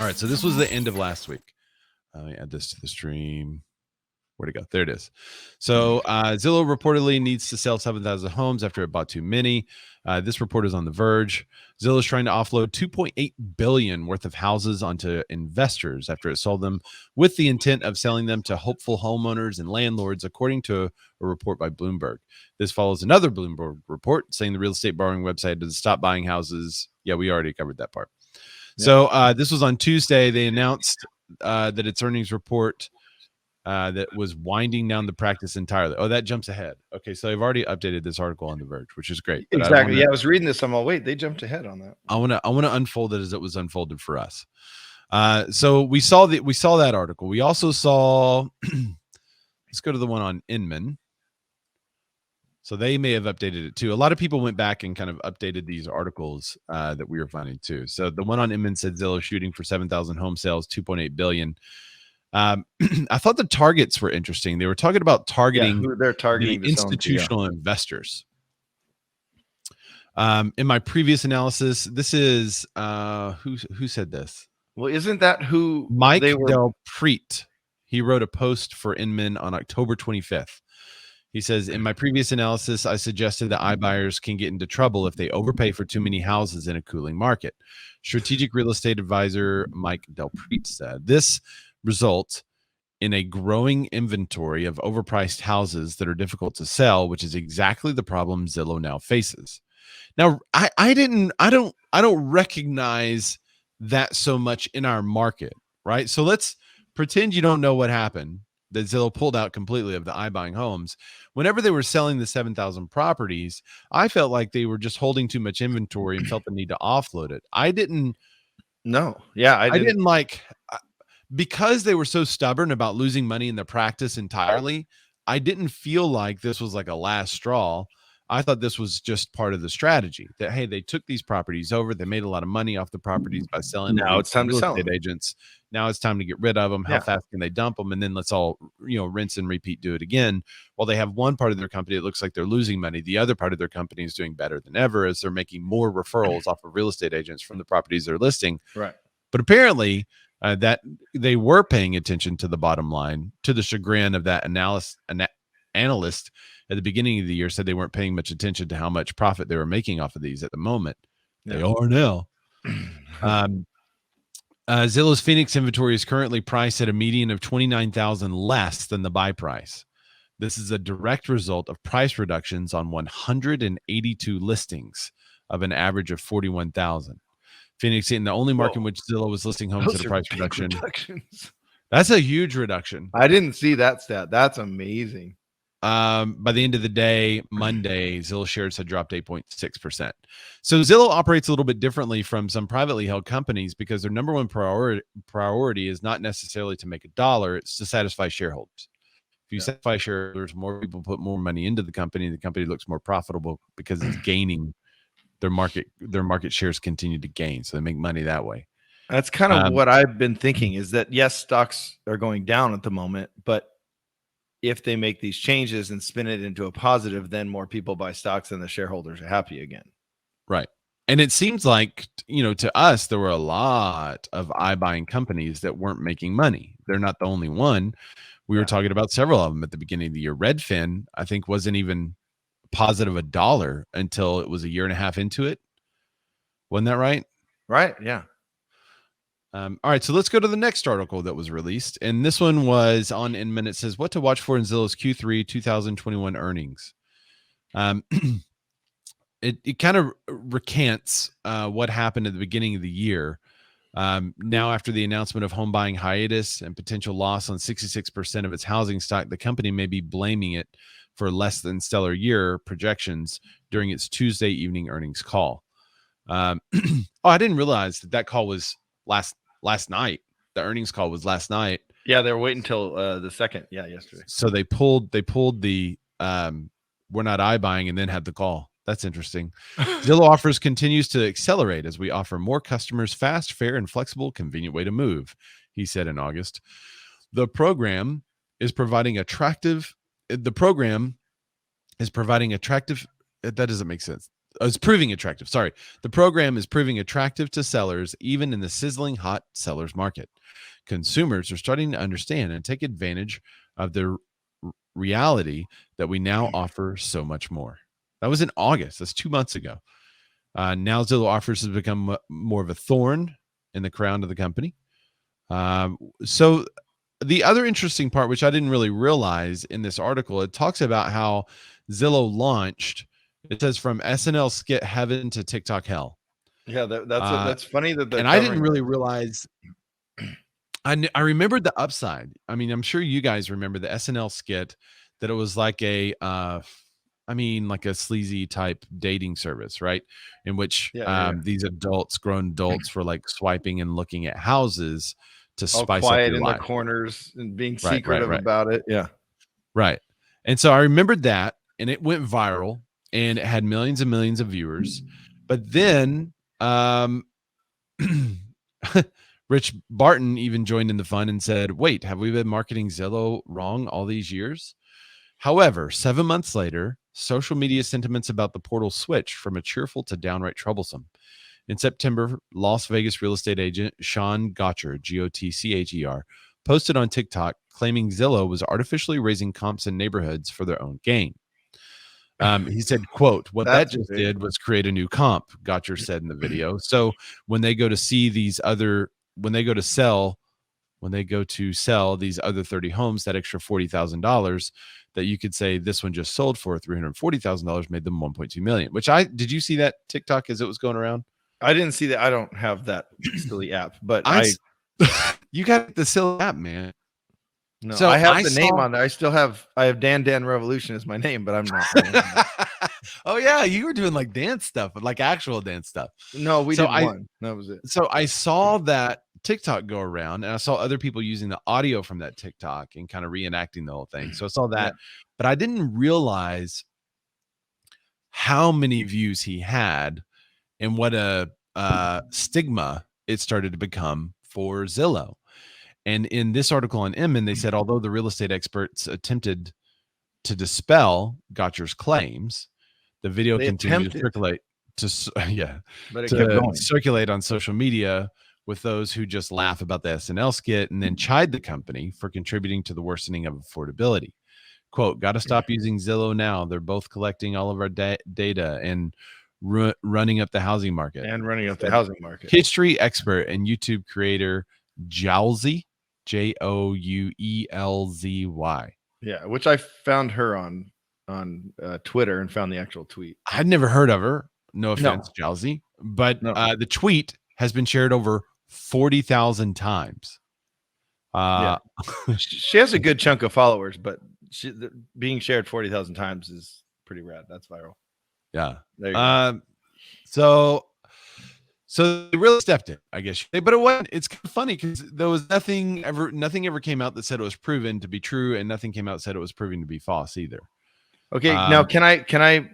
All right, so this was the end of last week. Let me add this to the stream. Where'd it go? There it is. So Zillow reportedly needs to sell 7,000 homes after it bought too many. This report is on The Verge. Zillow is trying to offload $2.8 billion worth of houses onto investors after it sold them with the intent of selling them to hopeful homeowners and landlords, according to a report by Bloomberg. This follows another Bloomberg report saying the real estate borrowing website does stop buying houses. Yeah, we already covered that part. Yeah. So this was on Tuesday. They announced that its earnings report that was winding down the practice entirely. Oh, that jumps ahead. Okay, so they've already updated this article on The Verge, which is great. But exactly. I was reading this. I'm all, wait, they jumped ahead on that. I want to unfold it as it was unfolded for us. So we saw that article. We also saw. Let's go to the one on Inman. So they may have updated it too. A lot of people went back and kind of updated these articles that we were finding too. So the one on Inman said Zillow shooting for 7,000 home sales, 2.8 billion. I thought the targets were interesting. They were talking about targeting, who they're targeting the institutional investors. In my previous analysis, this is who said this? Well, isn't that who Mike Del Preet? He wrote a post for Inman on October 25th. He says, in my previous analysis, I suggested that iBuyers can get into trouble if they overpay for too many houses in a cooling market. Strategic real estate advisor Mike Del Preet said this results in a growing inventory of overpriced houses that are difficult to sell, which is exactly the problem Zillow now faces. Now, I don't recognize that so much in our market, right? So let's pretend you don't know what happened, that Zillow pulled out completely of the iBuying homes. Whenever they were selling the 7,000 properties, I felt like they were just holding too much inventory and felt the need to offload it. I didn't like, because they were so stubborn about losing money in the practice entirely, I didn't feel like this was like a last straw. I thought this was just part of the strategy that, hey, they took these properties over. They made a lot of money off the properties by selling them. Now it's time to sell them. Agents. Now it's time to get rid of them. How fast can they dump them? And then let's all, rinse and repeat, do it again. While they have one part of their company, it looks like they're losing money. The other part of their company is doing better than ever as they're making more referrals off of real estate agents from the properties they're listing. Right. But apparently that they were paying attention to the bottom line, to the chagrin of that analyst at the beginning of the year said they weren't paying much attention to how much profit they were making off of these at the moment. Yeah. They are now. Zillow's Phoenix inventory is currently priced at a median of $29,000 less than the buy price. This is a direct result of price reductions on 182 listings of an average of 41,000. Phoenix in the only market in which Zillow was listing homes at a price reduction. That's a huge reduction. I didn't see that stat. That's amazing. By the end of the day, Monday, Zillow shares had dropped 8.6%. So Zillow operates a little bit differently from some privately held companies because their number one priority is not necessarily to make a dollar, it's to satisfy shareholders. If you satisfy shareholders, more people put more money into the company looks more profitable because it's gaining. Their market shares continue to gain, so they make money that way. That's kind of what I've been thinking, is that yes, stocks are going down at the moment, but if they make these changes and spin it into a positive, then more people buy stocks and the shareholders are happy again. Right. And it seems like, to us, there were a lot of iBuying companies that weren't making money. They're not the only one. We were talking about several of them at the beginning of the year. Redfin, I think, wasn't even positive $1 until it was a year and a half into it. Wasn't that right? Right. Yeah. All right, so let's go to the next article that was released. And this one was on Inman. It says, what to watch for in Zillow's Q3 2021 earnings. It kind of recants what happened at the beginning of the year. Now, after the announcement of home buying hiatus and potential loss on 66% of its housing stock, the company may be blaming it for less than stellar year projections during its Tuesday evening earnings call. I didn't realize that call was last night. The earnings call was last night. Yeah, they were waiting until the second. Yeah, yesterday. So they pulled the we're not iBuying and then had the call. That's interesting. Zillow offers continues to accelerate as we offer more customers fast, fair, and flexible, convenient way to move, he said in August. The program is providing attractive. That doesn't make sense. it's proving attractive. Sorry. The program is proving attractive to sellers, even in the sizzling hot sellers market. Consumers are starting to understand and take advantage of the reality that we now offer so much more. That was in August. That's 2 months ago. Now Zillow offers has become more of a thorn in the crown of the company. So the other interesting part, which I didn't really realize in this article, it talks about how Zillow launched. It says from SNL skit heaven to TikTok hell. Yeah, that's funny that and I didn't really realize. I remembered the upside. I mean, I'm sure you guys remember the SNL skit that it was like a, like a sleazy type dating service, right? In which these grown adults, were like swiping and looking at houses to spice up your life. The corners and being secretive about it. Yeah. Right. And so I remembered that, and it went viral, and it had millions and millions of viewers. But then Rich Barton even joined in the fun and said, wait, have we been marketing Zillow wrong all these years? However, 7 months later, social media sentiments about the portal switched from a cheerful to downright troublesome. In September, Las Vegas real estate agent Sean Gotcher, Gotcher, posted on TikTok claiming Zillow was artificially raising comps in neighborhoods for their own gain. He said, quote, what that just did was create a new comp, Gotcher said in the video. So when they go to sell these other 30 homes, that extra $40,000 that you could say this one just sold for $340,000 made them 1.2 million, did you see that TikTok as it was going around? I didn't see that. I don't have that silly app, but you got the silly app, man. No, so I have the name on there. I have Dan Revolution as my name, but I'm not. Oh yeah, you were doing like dance stuff, like actual dance stuff. No, we did one. That was it. So I saw that TikTok go around, and I saw other people using the audio from that TikTok and kind of reenacting the whole thing. So I saw that, but I didn't realize how many views he had and what a stigma it started to become for Zillow. And in this article on Inman, they said, although the real estate experts attempted to dispel Gotcher's claims, the video continued to circulate circulate on social media with those who just laugh about the SNL skit and then chide the company for contributing to the worsening of affordability. Quote, got to stop using Zillow now. They're both collecting all of our data and running up the housing market. History expert and YouTube creator Joulzy, Joulzy. Yeah, which I found her on Twitter and found the actual tweet. I'd never heard of her. No offense, Joulzy, but the tweet has been shared over 40,000 times. She has a good chunk of followers, but being shared 40,000 times is pretty rad. That's viral. Yeah. There you go. So they really stepped in, I guess. But it's kind of funny because there was nothing ever came out that said it was proven to be true, and nothing came out that said it was proven to be false either. Okay. Now can I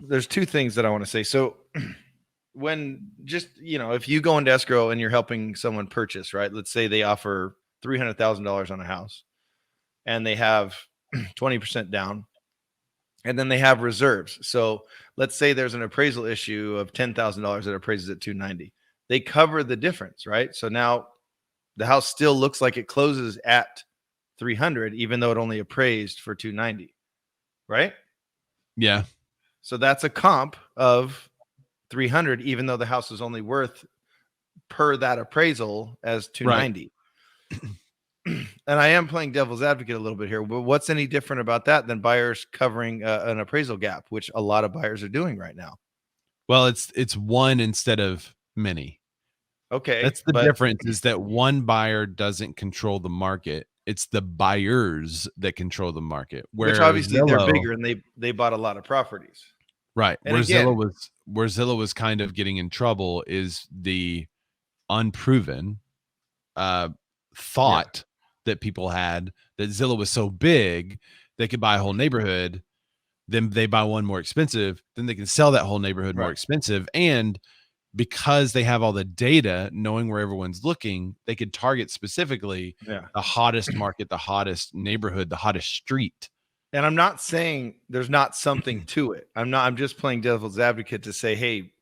there's two things that I want to say. So when if you go into escrow and you're helping someone purchase, right? Let's say they offer $300,000 on a house and they have 20% down. And then they have reserves. So let's say there's an appraisal issue of $10,000 that appraises at $290,000. They cover the difference, right? So now the house still looks like it closes at $300,000, even though it only appraised for $290,000, right? Yeah. So that's a comp of $300,000, even though the house is only worth per that appraisal as $290,000. Right. And I am playing devil's advocate a little bit here, but what's any different about that than buyers covering an appraisal gap, which a lot of buyers are doing right now? Well, it's one instead of many. Okay. That's the difference, is that one buyer doesn't control the market. It's the buyers that control the market. Which obviously they're bigger and they bought a lot of properties. Right. And where Zillow was kind of getting in trouble is the unproven thought that people had that Zillow was so big they could buy a whole neighborhood, then they buy one more expensive, then they can sell that whole neighborhood more expensive. And because they have all the data, knowing where everyone's looking, they could target specifically the hottest market, the hottest neighborhood, the hottest street And I'm not saying there's not something to it. I'm just playing devil's advocate to say, hey,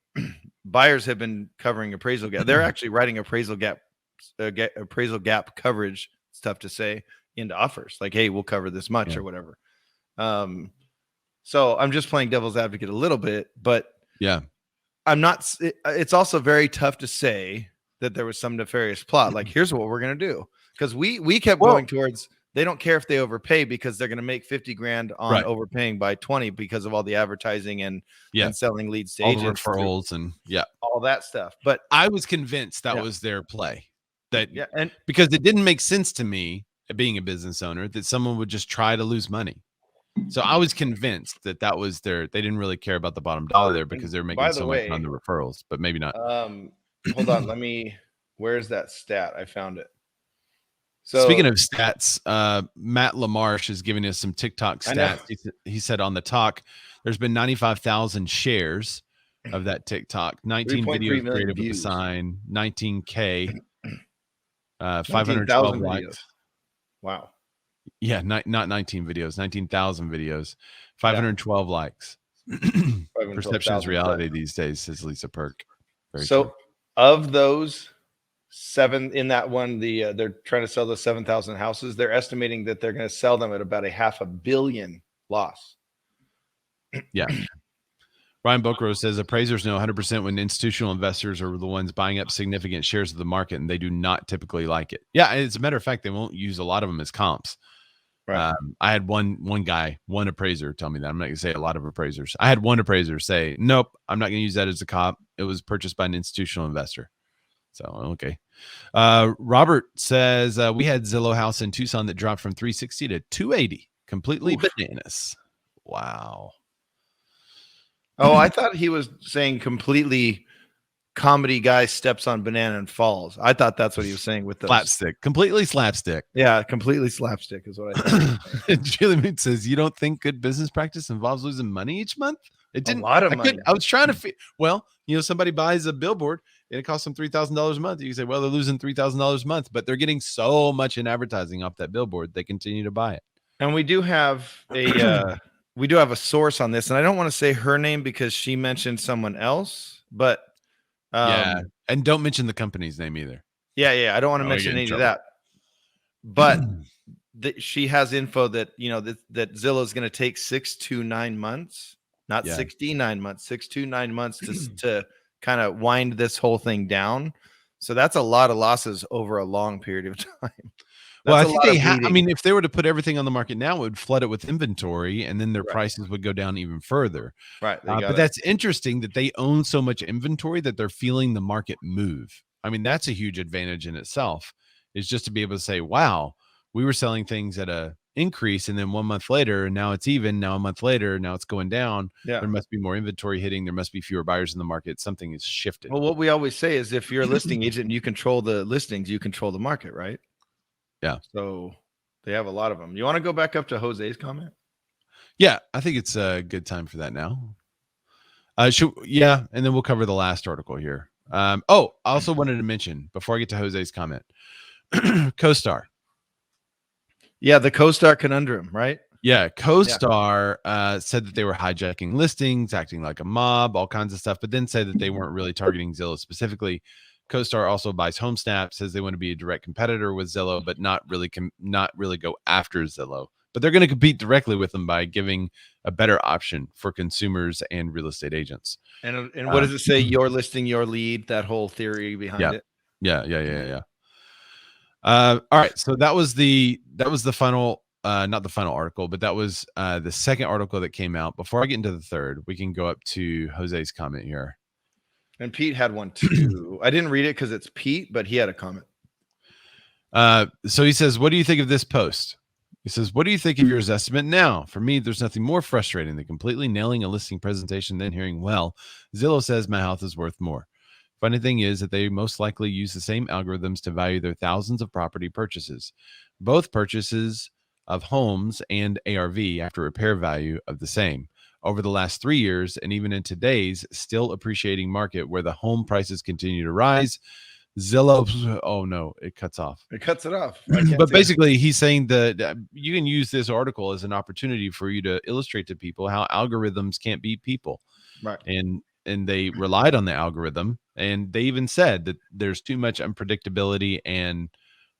buyers have been covering appraisal gap. They're actually writing appraisal gap coverage. It's tough to say into offers. Like, hey, we'll cover this much or whatever. So I'm just playing devil's advocate a little bit, but yeah, I'm not. It's also very tough to say that there was some nefarious plot. Like, here's what we're gonna do, because we kept going towards. They don't care if they overpay because they're going to make 50 grand on overpaying by 20 because of all the advertising and selling leads to agents, referrals and all that stuff. But I was convinced that was their play. That and because it didn't make sense to me, being a business owner, that someone would just try to lose money. So I was convinced that was they didn't really care about the bottom dollar there because they're making so much on the referrals, but maybe not. Hold on, where's that stat? I found it. So speaking of stats, Matt LaMarche is giving us some TikTok stats. He said on the talk, there's been 95,000 shares of that TikTok, 19 videos created with the sign, 19K, 512 likes. Videos. Wow. Yeah, not 19 videos, 19,000 videos, 512 likes. Perception is reality these days, says Lisa Perk. Very true. Of those 7 in that one, they're trying to sell those 7,000 houses. They're estimating that they're going to sell them at about a $500 million loss. Yeah. Ryan Bokro says appraisers know 100% when institutional investors are the ones buying up significant shares of the market, and they do not typically like it. Yeah, as a matter of fact, they won't use a lot of them as comps. Right. I had one appraiser tell me that. I'm not going to say a lot of appraisers. I had one appraiser say, nope, I'm not going to use that as a comp. It was purchased by an institutional investor. So, okay. Robert says we had Zillow house in Tucson that dropped from 360 to 280. Completely bananas. Wow. Oh, I thought he was saying completely comedy guy steps on banana and falls. I thought that's what he was saying with the slapstick. Completely slapstick. Yeah, completely slapstick is what I thought. Julie Mead says, you don't think good business practice involves losing money each month? It didn't. A lot of money. I was trying to somebody buys a billboard and it costs them $3,000 a month. You can say, well, they're losing $3,000 a month, but they're getting so much in advertising off that billboard, they continue to buy it. And we do have a source on this, and I don't want to say her name because she mentioned someone else, but and don't mention the company's name either. Yeah, I don't want to mention any of that. But she has info that that Zillow is going to take 6 to 9 months, not 69 months, 6 to 9 months to kind of wind this whole thing down. So that's a lot of losses over a long period of time. Well, I think I mean, if they were to put everything on the market now, it would flood it with inventory, and then their prices would go down even further. Right. But that's interesting that they own so much inventory that they're feeling the market move. I mean, that's a huge advantage in itself, is just to be able to say, wow, we were selling things at a increase, and then 1 month later, now it's even. Now a month later, now it's going down. Yeah. There must be more inventory hitting. There must be fewer buyers in the market. Something is shifted. Well, what we always say is if you're a listing agent and you control the listings, you control the market, right? Yeah. So they have a lot of them. You want to go back up to Jose's comment? Yeah, I think it's a good time for that now. And then we'll cover the last article here. I also wanted to mention before I get to Jose's comment, CoStar. Yeah, the CoStar conundrum, right? Yeah, CoStar said that they were hijacking listings, acting like a mob, all kinds of stuff, but then said that they weren't really targeting Zillow specifically. CoStar also buys HomeSnap, says they want to be a direct competitor with Zillow, but not really go after Zillow. But they're going to compete directly with them by giving a better option for consumers and real estate agents. And what does it say? Your listing, your lead. That whole theory behind it. Yeah. All right. So that was the final, not the final article, but that was the second article that came out. Before I get into the third, we can go up to Jose's comment here. And Pete had one too. I didn't read it because it's Pete, but he had a comment. So he says, what do you think of this post? He says, what do you think of your estimate now? For me, there's nothing more frustrating than completely nailing a listing presentation, then hearing, well, Zillow says my house is worth more. Funny thing is that they most likely use the same algorithms to value their thousands of property purchases. Both purchases of homes and ARV after repair value of the same. Over the last 3 years, and even in today's still appreciating market where the home prices continue to rise, Zillow. Oh no, it cuts off. It cuts it off. I can't But see it. basically, he's saying that you can use this article as an opportunity for you to illustrate to people how algorithms can't beat people, Right. and they relied on the algorithm, and they even said that there's too much unpredictability and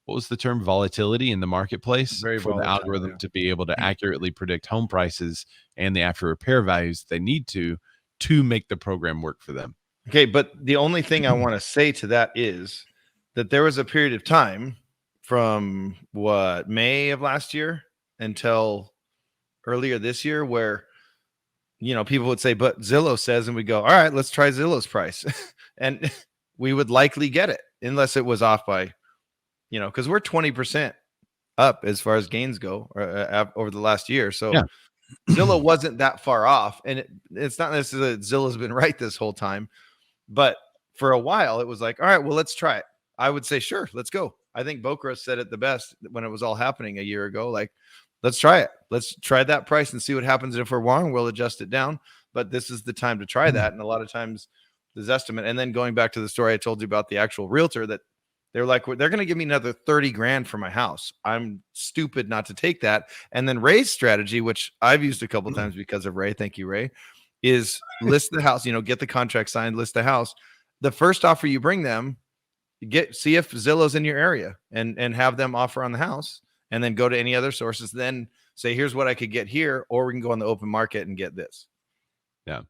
what was the term, volatility in the marketplace Very for the volatile. algorithm Yeah. to be able to accurately predict home prices and the after repair values they need to make the program work for them. Okay, but the only thing I want to say to that is that there was a period of time from what, May of last year until earlier this year where, you know, people would say, but Zillow says, and we go, all right, let's try Zillow's price. And we would likely get it unless it was off by, you know, because we're 20% up as far as gains go over the last year. So Yeah. Zillow wasn't that far off. And it's not necessarily that Zillow's been right this whole time, but for a while it was like, all right, well, let's try it. I would say, sure, let's go. I think Bokros said it the best when it was all happening a year ago. Like, let's try it. Let's try that price and see what happens. And if we're wrong, we'll adjust it down. But this is the time to try that. And a lot of times this estimate, and then going back to the story I told you about the actual realtor, that they're like, they're going to give me another 30 grand for my house. I'm stupid not to take that. And then Ray's strategy, which I've used a couple times because of Ray, thank you, Ray, is list the house, you know, get the contract signed, list the house. The first offer you bring them, see if Zillow's in your area and have them offer on the house, and then go to any other sources. Then say, here's what I could get here, or we can go on the open market and get this. Yeah.